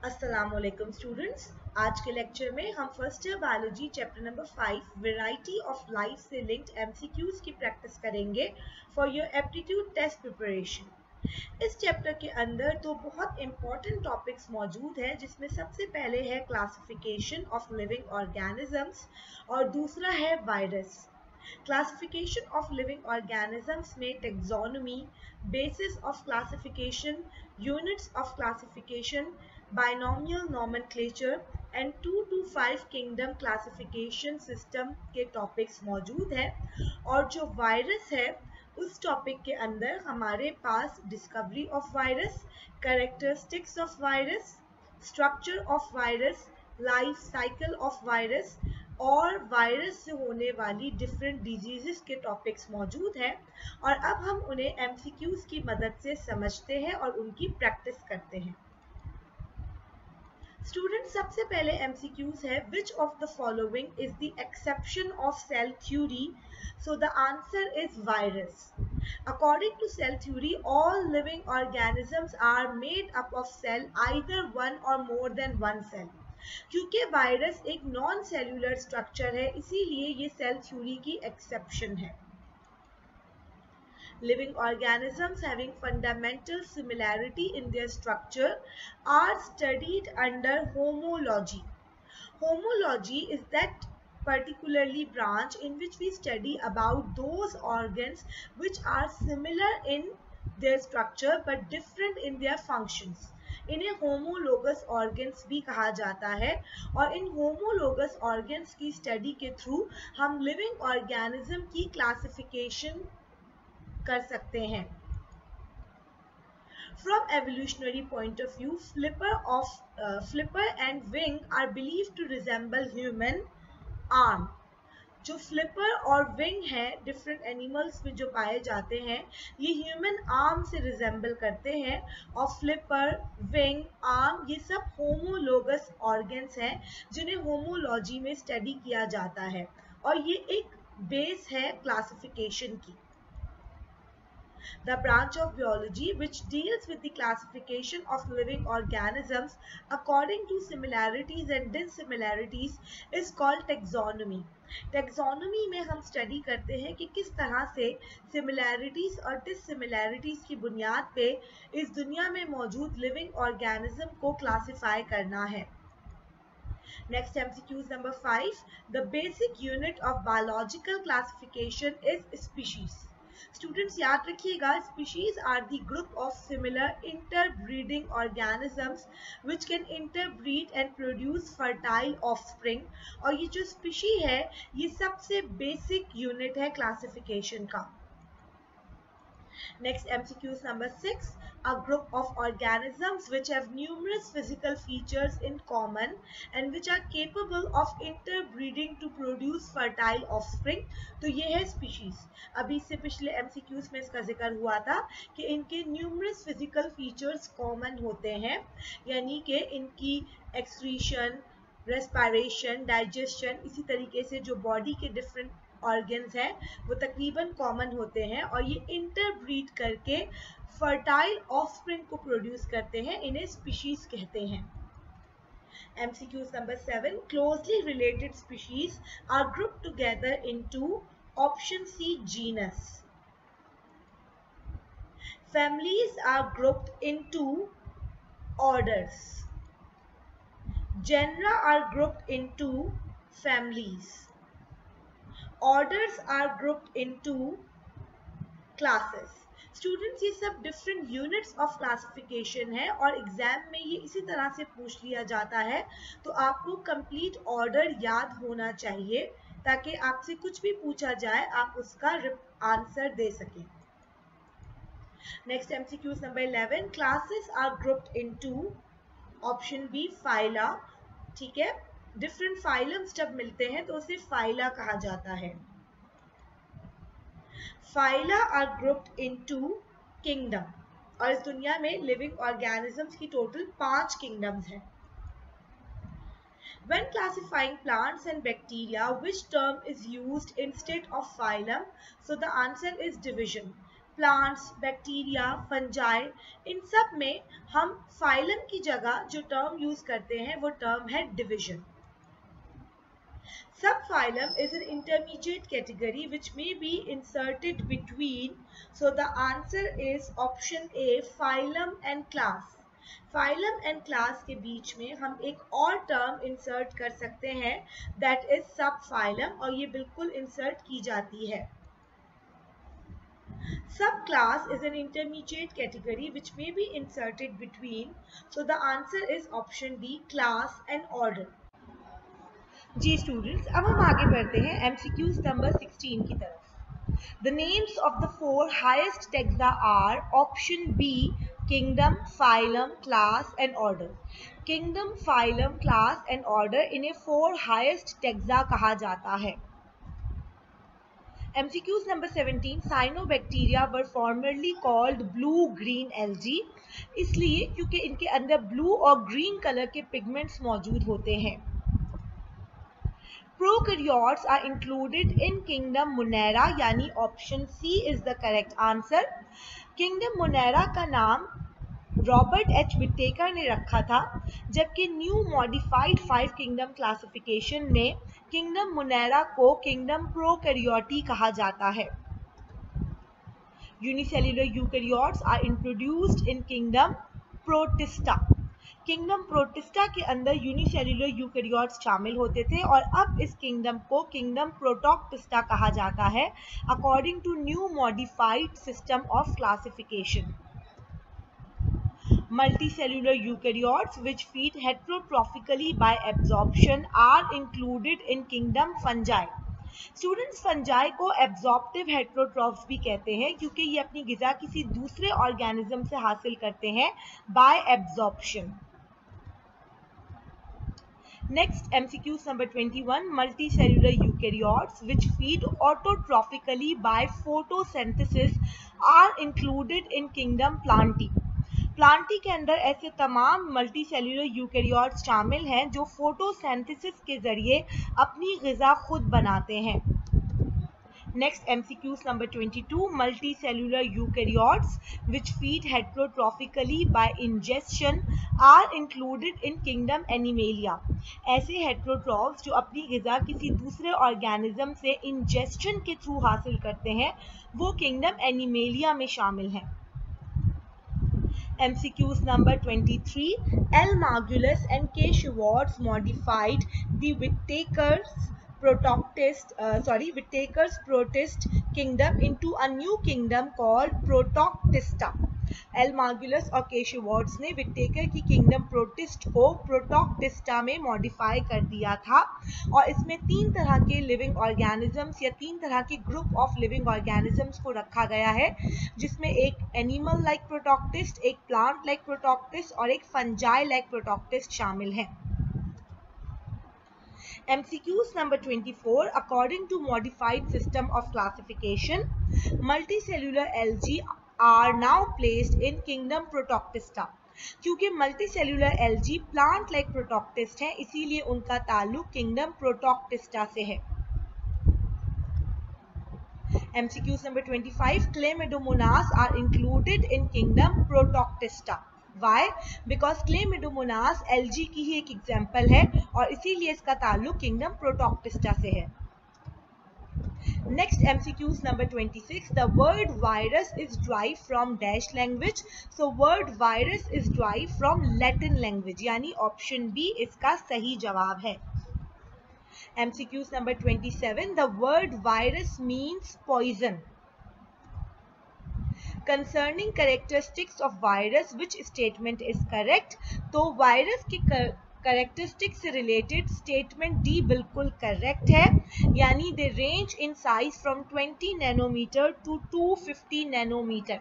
अस्सलामुअलैकुम स्टूडेंट्स। आज के लेक्चर में हम first year biology chapter number 5 variety of life से लिंक्ड एमसीक्यूज की प्रैक्टिस करेंगे for your aptitude test preparation. इस चैप्टर के अंदर दो बहुत इंपॉर्टेंट टॉपिक्स मौजूद हैं, जिसमें सबसे पहले है क्लासिफिकेशन ऑफ लिविंग ऑर्गेनिजम्स और दूसरा है virus. Classification of living organisms में taxonomy, basis of classification, units of classification, binomial nomenclature and 2 to 5 kingdom classification system के टॉपिक्स मौजूद हैं। और जो वायरस है उस टॉपिक के अंदर हमारे पास discovery of virus, characteristics of virus, structure of virus, life cycle of virus और वायरस से होने वाली डिफरेंट डिजीजेस के टॉपिक्स मौजूद हैं। और अब हम उन्हें एमसीक्यूज की मदद से समझते हैं और उनकी प्रैक्टिस करते हैं। स्टूडेंट, सबसे पहले एमसीक्यूज है which of the following is the exception of cell theory. So the answer is virus. According to cell theory, all living organisms are made up of cell, either one or more than one cell. क्योंकि virus एक non cellular structure है, इसीलिए ये cell theory की exception है। Living organisms having fundamental similarity in their structure are studied under homology. Homology is that particularly branch in which we study about those organs which are similar in their structure but different in their functions. इन्हें homologous organs भी कहा जाता है और इन homologous organs की study के through हम living organism की क्लासिफिकेशन कर सकते हैं। From evolutionary point of view, flipper and wing are believed to resemble human arm. जो फ्लिपर और विंग है डिफरेंट एनिमल्स में जो पाए जाते हैं, ये ह्यूमन आर्म से रिजेंबल करते हैं। और फ्लिपर, विंग, आर्म ये सब होमोलोगस ऑर्गन्स हैं जिन्हें होमोलॉजी में स्टडी किया जाता है और ये एक बेस है क्लासिफिकेशन की। The branch of biology which deals with the classification of living organisms according to similarities and dissimilarities is called taxonomy. Taxonomy में हम स्टडी करते हैं कि किस तरह से सिमिलैरिटीज और डिससिमिलैरिटीज की बुनियाद पे इस दुनिया में मौजूद लिविंग ऑर्गेनिज्म को क्लासिफाई करना है। Next MCQ number 5. The basic unit of biological classification is species. Students याद रखिएगा, species are the group of similar interbreeding organisms which can interbreed and produce fertile offspring. और ये जो स्पीशी है ये सबसे बेसिक यूनिट है क्लासिफिकेशन का। Next MCQ is number 6. A group of organisms which have numerous physical features in common and which are capable of interbreeding to produce fertile offspring. तो ये है species. अभी से पिछले MCQs में इसका जिक्र हुआ था कि इनके numerous physical features common होते हैं, यानी कि इनकी excretion, respiration, digestion, इसी तरीके से जो बॉडी के डिफरेंट ऑर्गन्स हैं वो तकरीबन कॉमन होते हैं और ये इंटरब्रीड करके फर्टाइल ऑफस्प्रिंग को प्रोड्यूस करते हैं, इन्हें स्पीशीज कहते हैं। MCQ number 7. Closely related species are grouped together into option C genus. Families are grouped into orders. Genera are grouped into families. Orders are grouped into classes. Students, ये सब different units of classification है और exam में ये इसी तरह से पूछ लिया जाता है, तो आपको कंप्लीट ऑर्डर याद होना चाहिए ताकि आपसे कुछ भी पूछा जाए आप उसका आंसर दे सकें। नेक्स्ट MCQ नंबर 11. Classes are grouped into option B phyla. ठीक है, डिफरेंट फाइलम्स जब मिलते हैं तो उसे फाइला कहा जाता है। Phyla are grouped into kingdom और इस दुनिया में लिविंग ऑर्गेनिजम्स की टोटल 5 किंगडम्स हैं। When classifying plants and bacteria, which term is used instead of phylum? So the answer is division. Plants, bacteria, fungi, इन सब में हम फाइलम की जगह जो टर्म यूज करते हैं वो टर्म है division. Subphylum is an intermediate category which may be inserted between. So the answer is option A, phylum and class. Phylum and class के बीच में हम एक और टर्म इंसर्ट कर सकते हैं, that is subphylum, और ये बिल्कुल इंसर्ट की जाती है. Subclass is an intermediate category which may be inserted between. So the answer is option D, class and order. जी स्टूडेंट्स, अब हम आगे बढ़ते हैं MCQs नंबर 16 की तरफ. The names of the 4 highest taxa are option B, kingdom, phylum, class and order. Kingdom, phylum, class and order इन्हें 4 highest taxa कहा जाता है. MCQs number 17, cyanobacteria were formerly called blue-green algae, इसलिए क्योंकि इनके अंदर ब्लू और ग्रीन कलर के पिगमेंट्स मौजूद होते हैं. Prokaryotes are included in kingdom Monera, यानी option C is the correct answer. Kingdom Monera का नाम रॉबर्ट एच विटेकर ने रखा था, जबकि न्यू मॉडिफाइड 5 किंगडम क्लासिफिकेशन में किंगडम मोनेरा को किंगडम प्रोकैरियोटी कहा जाता है. Unicellular eukaryotes are introduced in kingdom Protista. Kingdom Protista के अंदर यूनिसेल्युलर यूकैरियोट्स शामिल होते थे और अब इस किंगडम को किंगडम प्रोटोक्टिस्टा कहा जाता है according to new modified system of classification. Multicellular eukaryotes which feed heterotrophically by absorption are included in kingdom fungi. Students, fungi को absorptive heterotrophs भी कहते हैं क्योंकि ये अपनी ग़िज़ा किसी दूसरे ऑर्गेनिज्म से हासिल करते हैं by absorption. Next, MCQs number 21, multicellular eukaryotes which feed autotrophically by photosynthesis are included in kingdom Plantae. Plantae के अंदर ऐसे तमाम मल्टी सेल्यूलर यूकैरियोट्स शामिल हैं जो फोटोसिंथेसिस के जरिए अपनी ग़िज़ा खुद बनाते हैं. Next MCQs number 22, multi cellular eukaryotes which feed heterotrophically by injection are included in kingdom Animalia. ऐसे हेटेरोट्रॉफ्स जो अपनी ग़िज़ा किसी दूसरे ऑर्गेनिज्म से इंजेक्शन के थ्रू हासिल करते हैं वो किंगडम एनिमेलिया में शामिल हैं. MCQs number 23, L. Margulis and K. Schwartz modified the Whittaker's protist kingdom into a new kingdom called Protoctista. L. Margulis और K. Schwartz ने विटेकर की किंगडम प्रोटिस्ट को प्रोटोक्टिस्टा में मॉडिफाई कर दिया था और इसमें 3 तरह के लिविंग ऑर्गेनिजम्स या 3 तरह के ग्रुप ऑफ लिविंग ऑर्गेनिजम्स को रखा गया है, जिसमें एक एनिमल लाइक प्रोटोक्टिस्ट, एक प्लांट लाइक प्रोटोक्टिस्ट और एक फंजाई लाइक प्रोटोक्टिस्ट शामिल हैं. MCQs number 24, according to modified system of classification, multicellular algae are now placed in kingdom Protoctista. क्योंकि मल्टीसेल्यूलर एल्जी प्लांट लाइक प्रोटोक्टिस्ट हैं, इसीलिए उनका ताल्लुक किंगडम प्रोटोक्टिस्टा से है. MCQs number 25, Chlamydomonas are included in kingdom Protoctista. Why? Because Chlamydomonas algae की ही एक example है और इसीलिए इसका ताल्लुक किंगडम प्रोटोक्टिस्टा से है. Next, MCQs number 26, the word virus is derived from dash language. So word virus is derived from Latin language, यानी option B इसका सही जवाब है. MCQs number 27, the word virus means poison. Concerning characteristics of virus, which statement is correct? तो virus के characteristic से related statement D बिल्कुल correct है, यानी they range in size from 20 nanometre to 250 nanometre,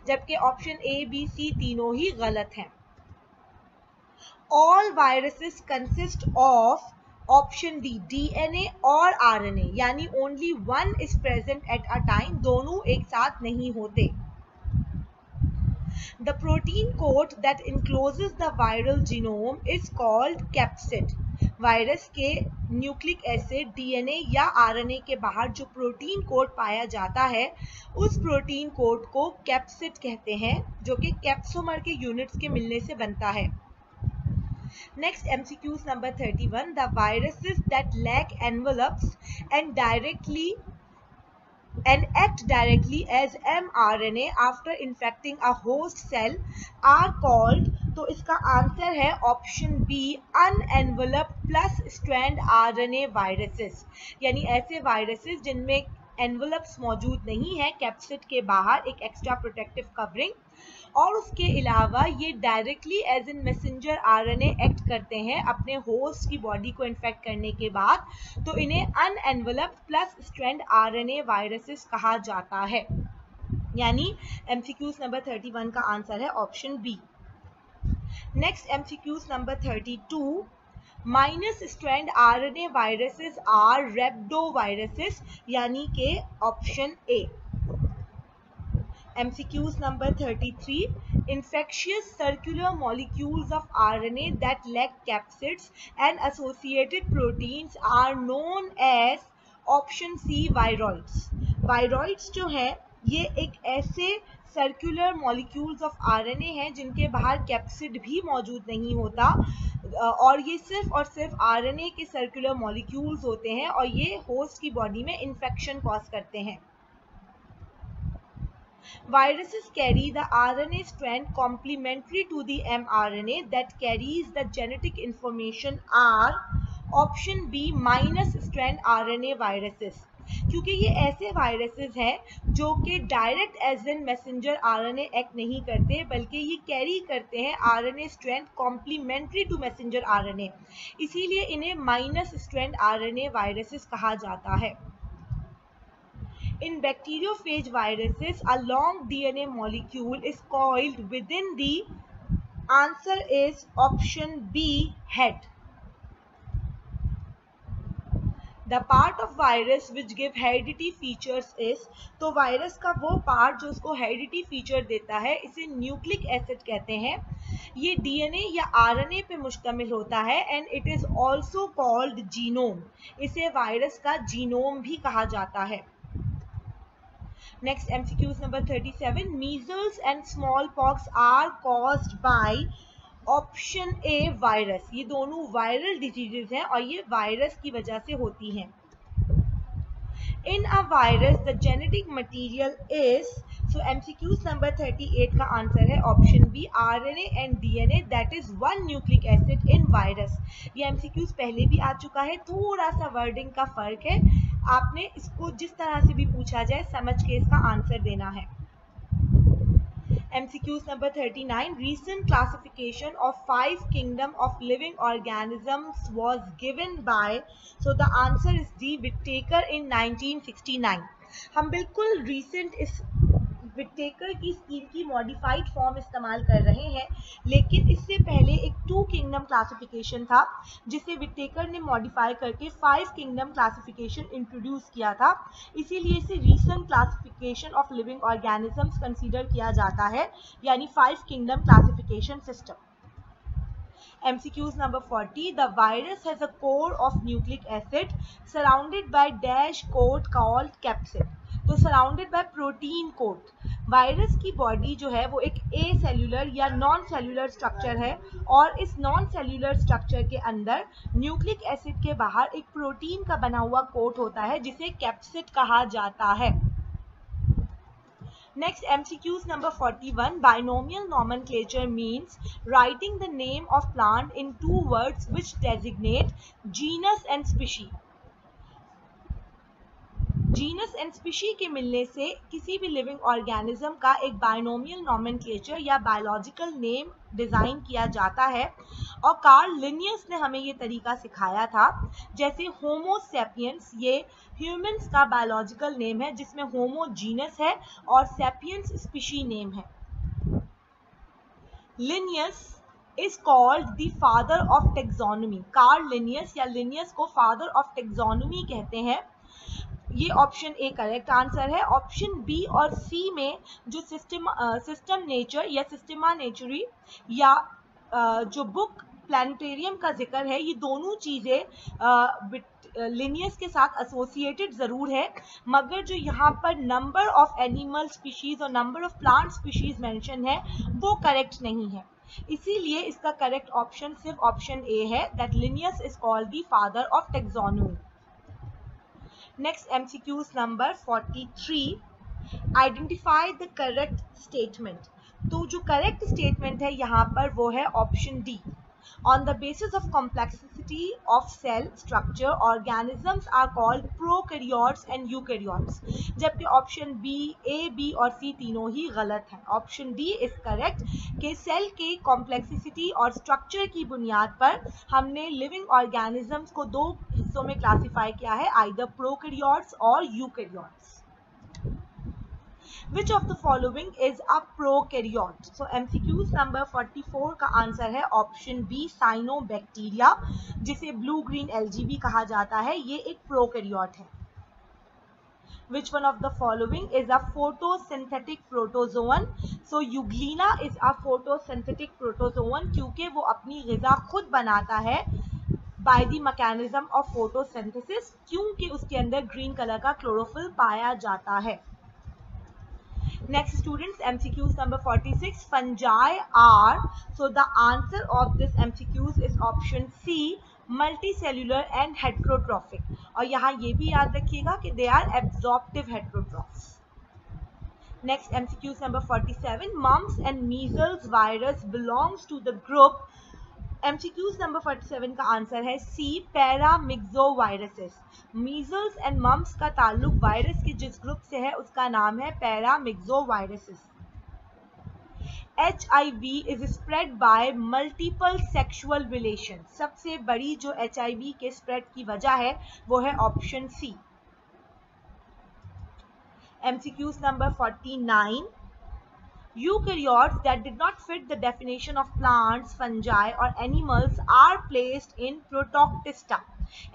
जबकि ऑप्शन ए बी सी तीनों ही गलत हैं. All viruses consist of option D DNA और आरएनए, यानी only one is present at a time, दोनों एक साथ नहीं होते. The protein coat that encloses the viral genome is called capsid. Virus के न्यूक्लिक एसिड, डीएनए या आरएनए के बाहर जो प्रोटीन कोड पाया जाता है उस प्रोटीन कोड को कैप्सिड कहते हैं, जो कि कैप्सोमर के यूनिट्स के मिलने से बनता है। Next, MCQs number 31. The viruses that lack envelopes and act directly as mRNA after infecting a host cell are called, तो इसका आंसर है option B, unenveloped plus strand RNA viruses, यानी ऐसे वायरसेस जिनमें एनवलप्स मौजूद नहीं है, कैप्सिड के बाहर एक एक्स्ट्रा प्रोटेक्टिव कवरिंग, और उसके अलावा ये directly as in messenger RNA act करते हैं अपने होस्ट की बॉडी को इन्फेक्ट करने के बाद, तो इन्हें अनएनवलप्ड प्लस स्ट्रैंड आरएनए वायरसेस कहा जाता है। यानी MCQs नंबर 31 का आंसर है option B. Next MCQs number 32. Minus strand RNA viruses are rhabdoviruses, यानी के option A. MCQs number 33. Infectious circular molecules of RNA that lack capsids and associated proteins are known as option C, viroids. Viroids जो है ये एक ऐसे circular molecules of RNA हैं जिनके बाहर कैप्सिड भी मौजूद नहीं होता, और ये सिर्फ और सिर्फ आरएनए के सर्कुलर मॉलिक्यूल्स होते हैं और ये होस्ट की बॉडी में इन्फेक्शन कॉज करते हैं। Viruses carry the RNA strand complementary to the mRNA that carries the genetic information are option B, minus strand RNA viruses, क्योंकि ये ऐसे वायरसेस हैं जो कि direct as an messenger RNA act नहीं करते, बल्कि ये कैरी करते हैं RNA strand complementary to messenger RNA, इसीलिए इन्हें माइनस स्ट्रैंड आरएनए वायरसेस कहा जाता है। In bacteriophage viruses, a long DNA molecule is coiled within the answer is option B, head. The part of virus which give heredity features is, तो virus का वो part जो उसको heredity feature देता है इसे न्यूक्लिक एसिड कहते हैं। ये डीएनए या आरएनए पे मुश्तमिल होता है and it is also called genome, इसे वायरस का जीनोम भी कहा जाता है। Next, MCQs number 37. Measles and smallpox are caused by option A, virus. ये दोनों वायरल डिजीजेस हैं और ये वायरस की वजह से होती हैं। In a virus, the genetic material is, so MCQs number 38 का आंसर है option B, RNA and DNA, that is one nucleic acid in virus. ये MCQs पहले भी आ चुका है, थोड़ा सा वर्डिंग का फर्क है, आपने इसको जिस तरह से भी पूछा जाए समझ के इसका आंसर देना है। MCQs number 39. Recent classification of 5 kingdom of living organisms was given by, so the answer is D, Whittaker in 1969. हम बिल्कुल recent इस विटेकर की स्कीम की मॉडिफाइड फॉर्म इस्तेमाल कर रहे हैं, लेकिन इससे पहले एक 2 किंगडम क्लासिफिकेशन था जिसे विटेकर ने मॉडिफाई करके 5 किंगडम क्लासिफिकेशन इंट्रोड्यूस किया था, इसीलिए इसे recent classification of living organisms consider किया जाता है, यानी 5 kingdom classification system. MCQs number 40. The virus has a core of nucleic acid surrounded by dash coat called capsid. तो surrounded by protein coat. Virus की बॉडी जो है वो एक ए सेल्यूलर या नॉन सेल्यूलर स्ट्रक्चर है और इस नॉन सेल्यूलर स्ट्रक्चर के अंदर न्यूक्लिक एसिड के बाहर एक प्रोटीन का बना हुआ कोट होता है जिसे कैप्सिड कहा जाता है। Next, MCQs number 41. Binomial nomenclature means writing the name of plant in 2 words which designate genus and species. Genus and species के मिलने से किसी भी लिविंग ऑर्गेनिज्म का एक बायनोमियल नोमेनक्लेचर या बायोलॉजिकल नेम डिजाइन किया जाता है और कार्ल लिनियस ने हमें ये तरीका सिखाया था। जैसे होमो सैपियंस, ये ह्यूमंस का बायोलॉजिकल नेम है जिसमें होमो जीनस है और सैपियंस स्पीशी नेम है। Linnaeus is called the father of taxonomy. Karl Linnaeus या लिनियस को फादर ऑफ टेक्सोनोमी कहते हैं। ये ऑप्शन ए करेक्ट आंसर है। ऑप्शन बी और सी में जो सिस्टम नेचर या सिस्टमा नेचुरी या जो बुक प्लानिटेरियम का जिक्र है, ये दोनों चीजें लिनियस के साथ एसोसिएटेड जरूर है, मगर जो यहाँ पर नंबर ऑफ एनिमल स्पीशीज और number of plant species mention है वो करेक्ट नहीं है। इसीलिए इसका करेक्ट ऑप्शन सिर्फ ऑप्शन ए है, that Linnaeus is called the father of taxonomy. Next MCQs number 43, identify the correct statement. तो जो करेक्ट स्टेटमेंट है यहाँ पर वो है option D. On the basis of complexity of cell structure, organisms are called prokaryotes and eukaryotes. जबकि option B, ए, B और सी तीनों ही गलत है। ऑप्शन डी इज करेक्ट कि सेल के कॉम्प्लेक्सिटी और स्ट्रक्चर की बुनियाद पर हमने लिविंग ऑर्गेनिजम्स को दो हिस्सों में क्लासिफाई किया है, आइदर प्रोकैरियोट्स और eukaryotes. Which of the following is a prokaryote? So MCQs number 44 का आंसर है ऑप्शन बी, साइनोबैक्टीरिया, जिसे ब्लू ग्रीन एल्गी भी कहा जाता है, ये एक प्रोकैरियोट है। Which one of the following is a photosynthetic protozoan? So Euglena is a photosynthetic protozoan क्योंकि वो अपनी ग़िज़ा खुद बनाता है by the mechanism of photosynthesis, क्योंकि उसके अंदर ग्रीन कलर का क्लोरोफिल पाया जाता है। Next students, MCQs number 46, fungi are, so the answer of this MCQs is option C, multicellular and heterotrophic, और यहाँ ये भी याद रखिएगा कि they are absorptive heterotrophs. Next MCQs number 47, mumps and measles virus belongs to the group, MCQs number 47 का answer है सी, पैरामिक्सोवायरसेस। Measles and mumps का ताल्लुक वायरस के जिस ग्रुप से है उसका नाम है पैरामिक्सोवायरसेस। HIV is spread by multiple sexual relation, सबसे बड़ी जो HIV के स्प्रेड की वजह है वो है ऑप्शन सी। MCQs नंबर 49, eukaryotes that did not fit the definition of plants, fungi or animals are placed in protoctista.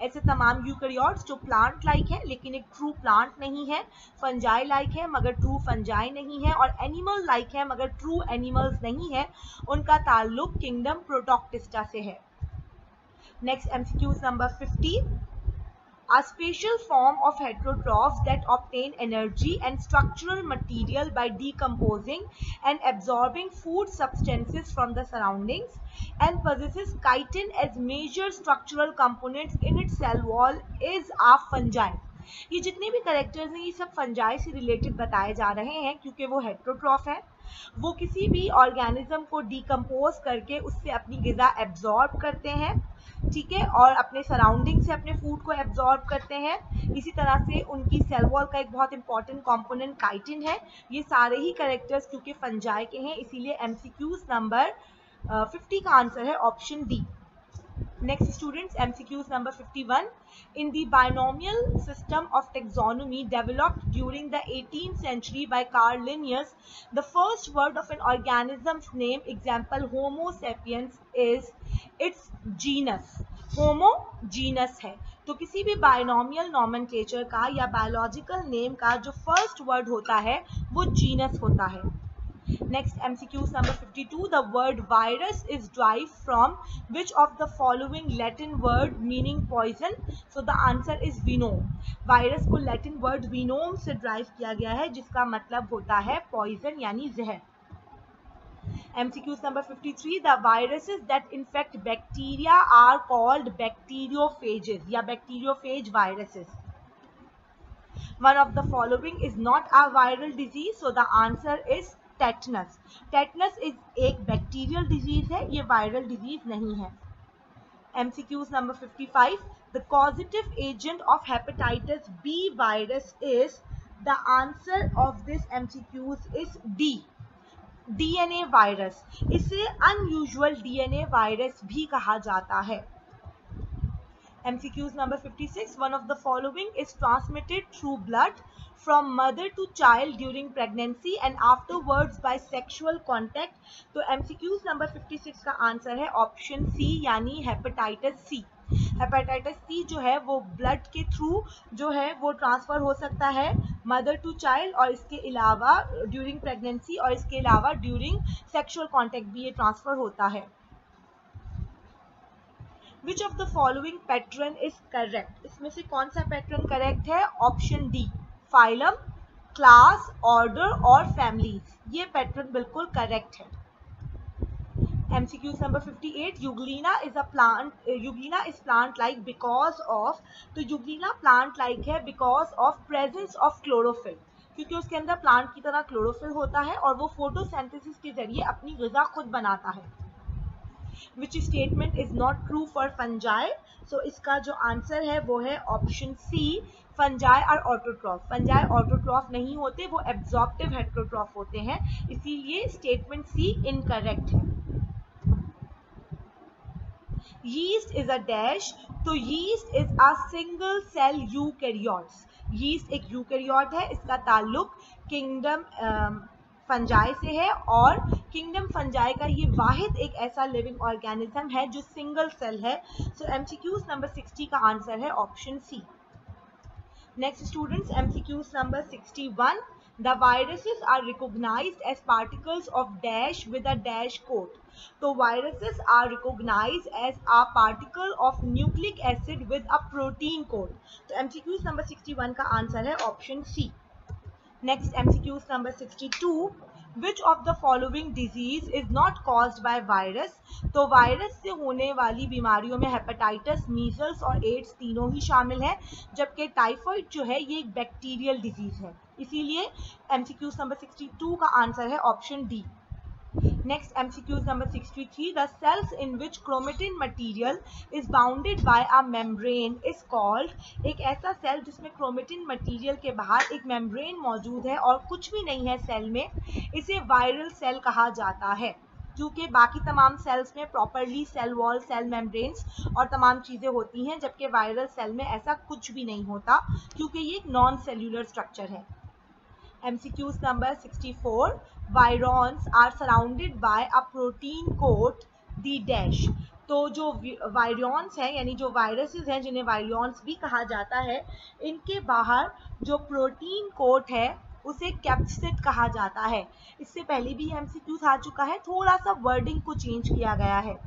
ऐसे तमाम यूकैरियोट्स जो प्लांट लाइक है लेकिन एक ट्रू प्लांट नहीं है, फंजाई लाइक है मगर ट्रू फंजाई नहीं है, और एनिमल लाइक है मगर ट्रू एनिमल्स नहीं है, उनका ताल्लुक किंगडम प्रोटोक्टिस्टा से है। Next MCQs number 50, a special form of heterotrophs that obtain energy and structural material by decomposing and absorbing food substances from the surroundings and possesses chitin as major structural components in its cell wall is a fungi. ये जितने भी characters हैं ये सब fungi से related बताए जा रहे हैं क्योंकि वो हेटेरोट्रॉफ है, वो किसी भी ऑर्गेनिज्म को डिकम्पोज करके उससे अपनी ग़िज़ा एब्जॉर्ब करते हैं, ठीक है, और अपने सराउंडिंग से अपने फूड को एब्जॉर्ब करते हैं। इसी तरह से उनकी सेल वॉल का एक बहुत इंपॉर्टेंट कंपोनेंट काइटिन है। ये सारे ही कैरेक्टर्स क्योंकि फंजाई के हैं इसीलिए एमसीक्यूज नंबर 50 का आंसर है option D. Next students, MCQs number 51. In the binomial system of taxonomy developed during the 18th century by Carl Linnaeus, the first word of an organism's name, example Homo sapiens, is its genus. Homo genus है, तो किसी भी binomial nomenclature का या biological name का जो first word होता है वो जीनस होता है। Next MCQs number 52. The word virus is derived from which of the following Latin word meaning poison? So the answer is venom. Virus को Latin word venom से derive किया गया है जिसका मतलब होता है poison यानी जहर। MCQs number 53. The viruses that infect bacteria are called bacteriophages या bacteriophage viruses. One of the following is not a viral disease, so the answer is tetanus. Tetanus एक बैक्टीरियल डिजीज है, ये वायरल डिजीज नहीं है। MCQs number 55, the causative agent of hepatitis B virus is, the answer of this MCQs is D, DNA virus. इसे unusual DNA virus भी कहा जाता है। MCQs number 56. One of the following is transmitted through blood from mother to child during pregnancy and afterwards by sexual contact. तो MCQs number 56 का answer है option सी यानी hepatitis C. Hepatitis C जो है वो ब्लड के थ्रू जो है वो ट्रांसफर हो सकता है मदर टू चाइल्ड, और इसके अलावा ड्यूरिंग प्रेगनेंसी और इसके अलावा ड्यूरिंग सेक्सुअल कॉन्टैक्ट भी ये ट्रांसफर होता है। Which of the following pattern is correct? इसमें से कौन सा पैटर्न करेक्ट है? Option D, phylum, class, order और फैमिलीज, ये पैटर्न बिल्कुल करेक्ट है। MCQ number 58, Euglena is a plant, Euglena is plant like because of, तो यूग्लिना प्लांट लाइक है because of presence of chlorophyll, क्योंकि उसके अंदर प्लांट की तरह क्लोरोफिल होता है और वो फोटोसिंथेसिस के जरिए अपनी ग़िज़ा खुद बनाता है। Which statement is not true for fungi? So इसका जो आंसर है वो है ऑप्शन सी, फंजाई और ऑटोट्रॉफ। फंजाई ऑटोट्रॉफ नहीं होते, वो एब्जॉर्प्टिव हेटरोट्रॉफ होते हैं, इसीलिए स्टेटमेंट सी इनकरेक्ट है। Yeast is a dash, तो yeast is a single cell eukaryotes। yeast एक यूकैरियोट है, इसका ताल्लुक किंगडम फंजाई से है और किंगडम फंजाई का ये वाहिद एक ऐसा लिविंग ऑर्गेनिज्म है जो सिंगल सेल है। सो MCQ नंबर 60 का आंसर है option C. Next students, MCQ number 61, the viruses are recognized as particles of dash with a dash coat, तो viruses are recognized as a particle of nucleic acid with a protein coat, तो MCQ number 61 का answer है option C. Next MCQ number 62, which of the following disease is not caused by virus, तो virus से होने वाली बीमारियों में hepatitis, measles और एड्स तीनों ही शामिल हैं, जबकि टाइफाइड जो है ये एक बैक्टीरियल डिजीज है, इसीलिए MCQ नंबर 62 का आंसर है option D. Next MCQ number 63, the cells in which chromatin material is bounded by a membrane is called, एक ऐसा सेल जिसमें क्रोमेटिन मटेरियल के बाहर एक मेम्ब्रेन मौजूद है और कुछ भी नहीं है सेल में, इसे वायरल सेल कहा जाता है, क्योंकि बाकी तमाम सेल्स में properly cell wall, cell membranes और तमाम चीज़ें होती हैं, जबकि वायरल सेल में ऐसा कुछ भी नहीं होता क्योंकि ये एक नॉन सेल्यूलर स्ट्रक्चर है। MCQ number 64, virons are surrounded by a protein coat, the dash, तो जो वायरॉन्स हैं यानी जो वायरसेस हैं जिन्हें वायरॉन्स भी कहा जाता है, इनके बाहर जो प्रोटीन कोट है उसे कैप्सिड कहा जाता है। इससे पहले भी MCQ आ चुका है, थोड़ा सा वर्डिंग को चेंज किया गया है।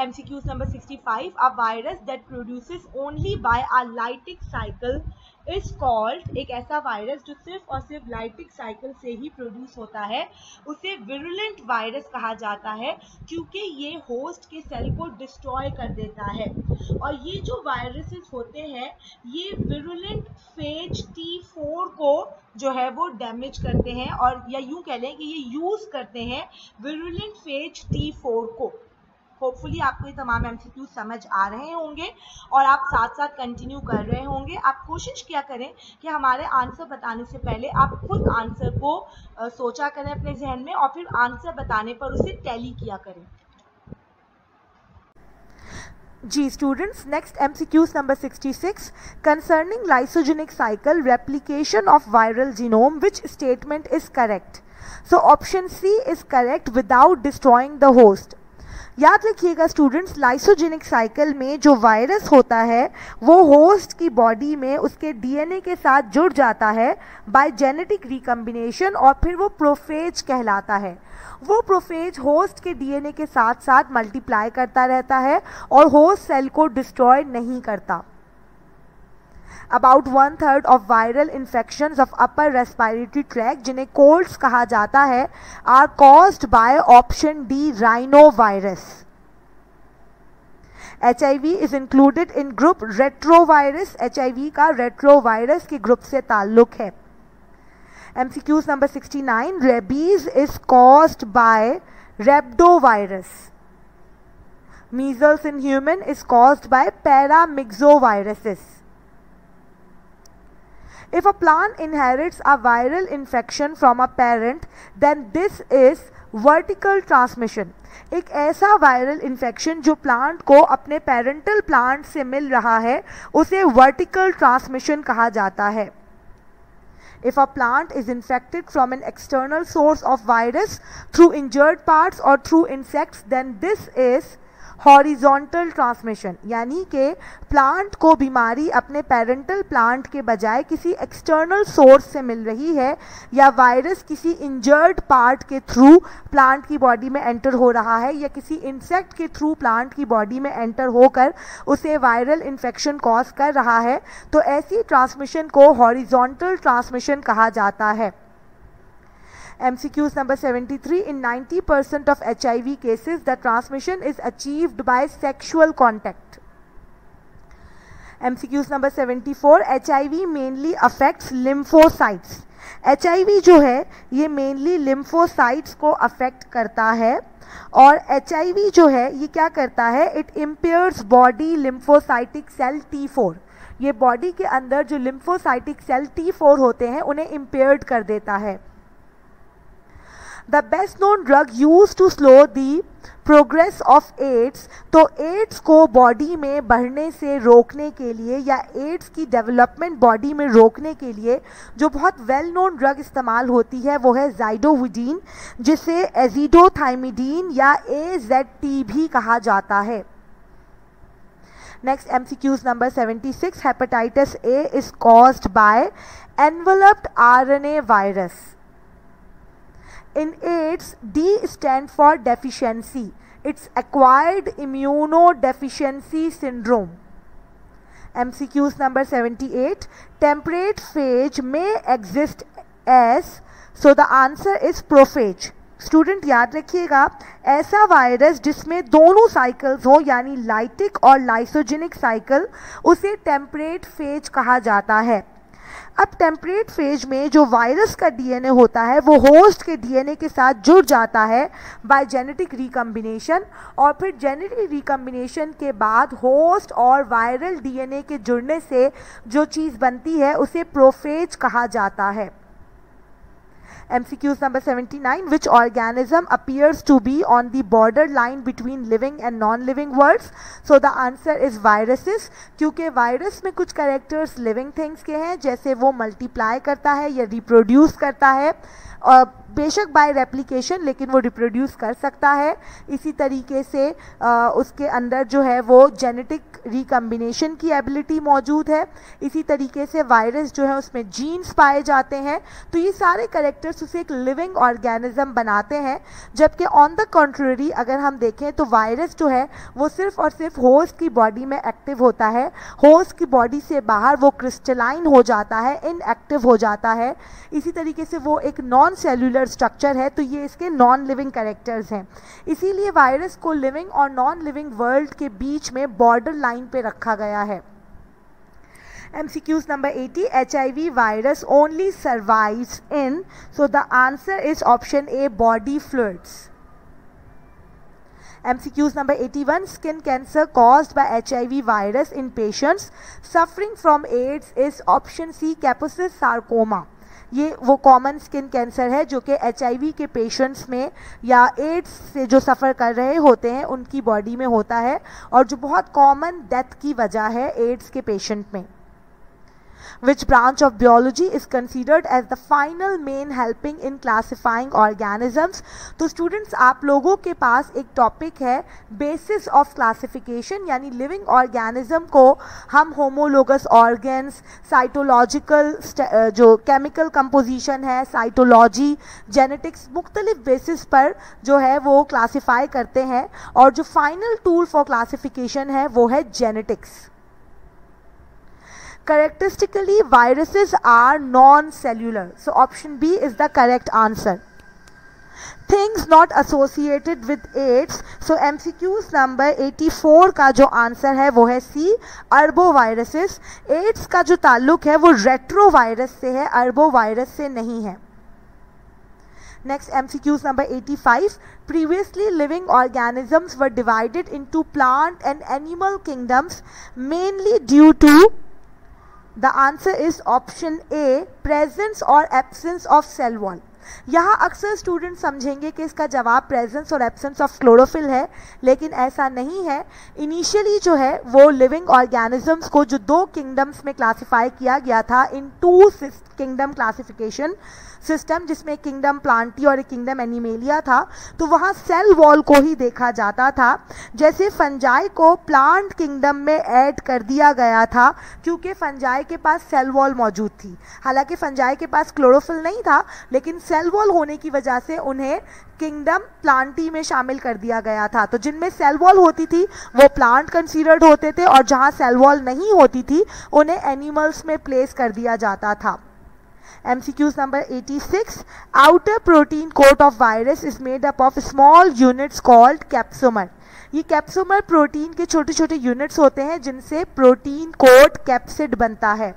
MCQ number 65, a virus that produces only by a lytic cycle is called, एक ऐसा वायरस जो सिर्फ और सिर्फ लाइटिक साइकिल से ही प्रोड्यूस होता है, उसे विरुलेंट वायरस कहा जाता है, क्योंकि ये होस्ट के सेल को डिस्ट्रॉय कर देता है। और ये जो वायरसेस होते हैं ये विरुलेंट फेज T4 को जो है वो डैमेज करते हैं, और या यूं कह लें कि ये यूज करते हैं विरुलेंट फेज T4 को। होपफुली आपको ये तमाम MCQ समझ आ रहे होंगे और आप साथ साथ कंटिन्यू कर रहे होंगे। आप कोशिश किया करें कि हमारे आंसर बताने से पहले आप खुद आंसर को सोचा करें अपने जहन में और फिर आंसर बताने पर उसे टैली किया करें। जी students, next MCQ number 66, concerning lysogenic cycle replication of viral genome, which statement is correct? So option C is correct, without destroying the host. याद रखिएगा स्टूडेंट्स, लाइसोजेनिक साइकिल में जो वायरस होता है वो होस्ट की बॉडी में उसके DNA के साथ जुड़ जाता है बाय जेनेटिक रिकम्बिनेशन और फिर वो प्रोफेज कहलाता है। वो प्रोफेज होस्ट के DNA के साथ साथ मल्टीप्लाई करता रहता है और होस्ट सेल को डिस्ट्रॉय नहीं करता। About 1/3 of viral infections of upper respiratory tract, जिन्हें colds कहा जाता है, are caused by option D, rhinovirus. HIV is included in group retrovirus. HIV का retrovirus के ग्रुप से ताल्लुक है। MCQ number 69, rabies is caused by rhabdovirus. Measles in human is caused by paramyxoviruses. If a plant inherits a viral infection from a parent, then this is vertical transmission. एक ऐसा viral infection जो plant को अपने parental plant से मिल रहा है उसे vertical transmission कहा जाता है। If a plant is infected from an external source of virus through injured parts or through insects, then this is horizontal transmission, यानी कि प्लांट को बीमारी अपने पेरेंटल प्लांट के बजाय किसी एक्सटर्नल सोर्स से मिल रही है, या वायरस किसी इंजर्ड पार्ट के थ्रू प्लांट की बॉडी में एंटर हो रहा है, या किसी इंसेक्ट के थ्रू प्लांट की बॉडी में एंटर होकर उसे वायरल इन्फेक्शन कॉज कर रहा है, तो ऐसी ट्रांसमिशन को हॉरिजॉन्टल ट्रांसमिशन कहा जाता है। MCQs number 73. In 90% of HIV cases, the transmission is achieved by sexual contact. MCQs number 74. HIV mainly affects lymphocytes. HIV जो है ये मेनली lymphocytes को अफेक्ट करता है, और HIV जो है ये क्या करता है, it impairs body lymphocytic cell T4। ये बॉडी के अंदर जो लिम्फोसाइटिक सेल T4 होते हैं उन्हें इम्पेयर्ड कर देता है। The best known drug used to slow the progress of AIDS, तो एड्स को बॉडी में बढ़ने से रोकने के लिए या एड्स की डेवलपमेंट बॉडी में रोकने के लिए जो बहुत वेल नोन ड्रग इस्तेमाल होती है वो है ज़ाइडोविडीन, जिसे एजिडोथाइमिडीन या AZT भी कहा जाता है। Next MCQs number 76. Hepatitis A is caused by enveloped RNA virus. In AIDS, D stands for deficiency. It's acquired immunodeficiency syndrome. MCQs number 78. Temperate phage may exist as, so the answer is prophage. Student याद रखिएगा, ऐसा virus जिसमें दोनों cycles हो यानी lytic और lysogenic cycle, उसे temperate phase कहा जाता है। अब टेम्परेट फेज में जो वायरस का डीएनए होता है वो होस्ट के डीएनए के साथ जुड़ जाता है बाय जेनेटिक रिकम्बिनेशन, और फिर जेनेटिक रिकम्बिनेशन के बाद होस्ट और वायरल डीएनए के जुड़ने से जो चीज़ बनती है उसे प्रोफेज कहा जाता है। MCQs number 79. Which organism appears to be on the border line between living and non-living worlds? So the answer is viruses, क्योंकि वायरस में कुछ कैरेक्टर्स लिविंग थिंग्स के हैं, जैसे वो मल्टीप्लाई करता है या रिप्रोड्यूस करता है, और बेशक बाय रेप्लिकेशन लेकिन वो रिप्रोड्यूस कर सकता है। इसी तरीके से उसके अंदर जो है वो जेनेटिक रिकम्बिनेशन की एबिलिटी मौजूद है। इसी तरीके से वायरस जो है उसमें जीन्स पाए जाते हैं। तो ये सारे कैरेक्टर्स उसे एक लिविंग ऑर्गेनिज्म बनाते हैं, जबकि ऑन द कॉन्ट्ररी अगर हम देखें तो वायरस जो है वो सिर्फ और सिर्फ होस्ट की बॉडी में एक्टिव होता है। होस्ट की बॉडी से बाहर वो क्रिस्टलाइन हो जाता है, इनएक्टिव हो जाता है। इसी तरीके से वो एक नॉन सेल्यूलर स्ट्रक्चर है, तो ये इसके नॉन लिविंग कैरेक्टर्स हैं। इसीलिए वायरस को लिविंग और नॉन लिविंग वर्ल्ड के बीच में बॉर्डर लाइन पे रखा गया है। MCQs number 80. HIV virus only survives in, so the answer is option A, body fluids. MCQs number 81. Skin cancer caused by HIV virus in patients suffering from AIDS is option C, Kaposi sarcoma. ये वो common skin cancer है जो कि HIV के patients में या ads से जो सफ़र कर रहे होते हैं उनकी बॉडी में होता है, और जो बहुत कॉमन डेथ की वजह है एड्स के पेशेंट में। Which branch of biology is considered as the final main helping in classifying organisms? तो स्टूडेंट्स आप लोगों के पास एक टॉपिक है बेसिस ऑफ क्लासिफिकेशन, यानी लिविंग ऑर्गेनिज्म को हम होमोलोगस ऑर्गन्स, साइटोलॉजिकल जो केमिकल कंपोजिशन है, साइटोलॉजी, जेनेटिक्स, मुख्तलिफ बेसिस पर जो है वो क्लासीफाई करते हैं, और जो फाइनल टूल फॉर क्लासिफिकेशन है वो है genetics. Characteristically, viruses are non-cellular. So option B is the correct answer. Things not associated with AIDS. So MCQs number 84 का जो आंसर है वो है C, अर्बोवायरसेस। AIDS का जो ताल्लुक है वो रेट्रोवायरस से है, अर्बोवायरस से नहीं है। Next MCQs number 85. Previously living organisms were divided into plant and animal kingdoms mainly due to, the answer is option A, presence और absence of cell wall. यहाँ अक्सर स्टूडेंट समझेंगे कि इसका जवाब प्रेजेंस और एब्सेंस ऑफ क्लोरोफिल है, लेकिन ऐसा नहीं है। इनिशियली जो है वो लिविंग ऑर्गेनिजम्स को जो दो किंगडम्स में क्लासिफाई किया गया था इन टू किंगडम क्लासिफिकेशन। सिस्टम जिसमें किंगडम प्लांटी और एक किंगडम एनिमेलिया था, तो वहाँ सेल वॉल को ही देखा जाता था। जैसे फंजाई को प्लांट किंगडम में ऐड कर दिया गया था क्योंकि फंजाई के पास सेल वॉल मौजूद थी। हालांकि फंजाई के पास क्लोरोफिल नहीं था, लेकिन सेल वॉल होने की वजह से उन्हें किंगडम प्लांटी में शामिल कर दिया गया था। तो जिनमें सेल वॉल होती थी वो प्लांट कंसीडर्ड होते थे, और जहाँ सेल वॉल नहीं होती थी उन्हें एनिमल्स में प्लेस कर दिया जाता था। MCQs number 86. Outer protein coat of virus is made up of small units called capsomer. ये कैप्सोमर प्रोटीन के छोटे छोटे यूनिट्स होते हैं जिनसे प्रोटीन कोट कैप्सिड बनता है।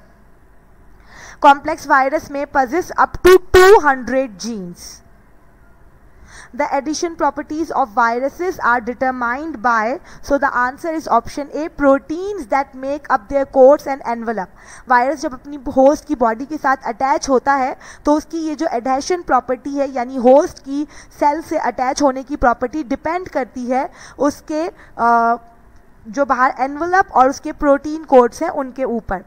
कॉम्प्लेक्स वायरस में possess up to 200 genes. The addition properties of viruses are determined by, so the answer is option A, proteins that make up their coats and envelope. Virus जब अपनी host की body के साथ attach होता है तो उसकी ये जो एडेशन प्रॉपर्टी है, यानी होस्ट की सेल से अटैच होने की प्रॉपर्टी, डिपेंड करती है उसके जो बाहर एनवलप और उसके प्रोटीन कोड्स हैं उनके ऊपर।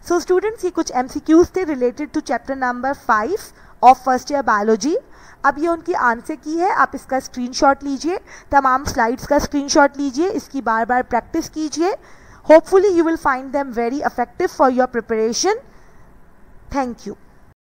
सो स्टूडेंट्स, ये कुछ MCQs थे related to chapter number 5 of first year biology. अब ये उनकी आंसर की है, आप इसका स्क्रीनशॉट लीजिए, तमाम स्लाइड्स का स्क्रीनशॉट लीजिए, इसकी बार बार प्रैक्टिस कीजिए। Hopefully you will find them very effective for your preparation. Thank you.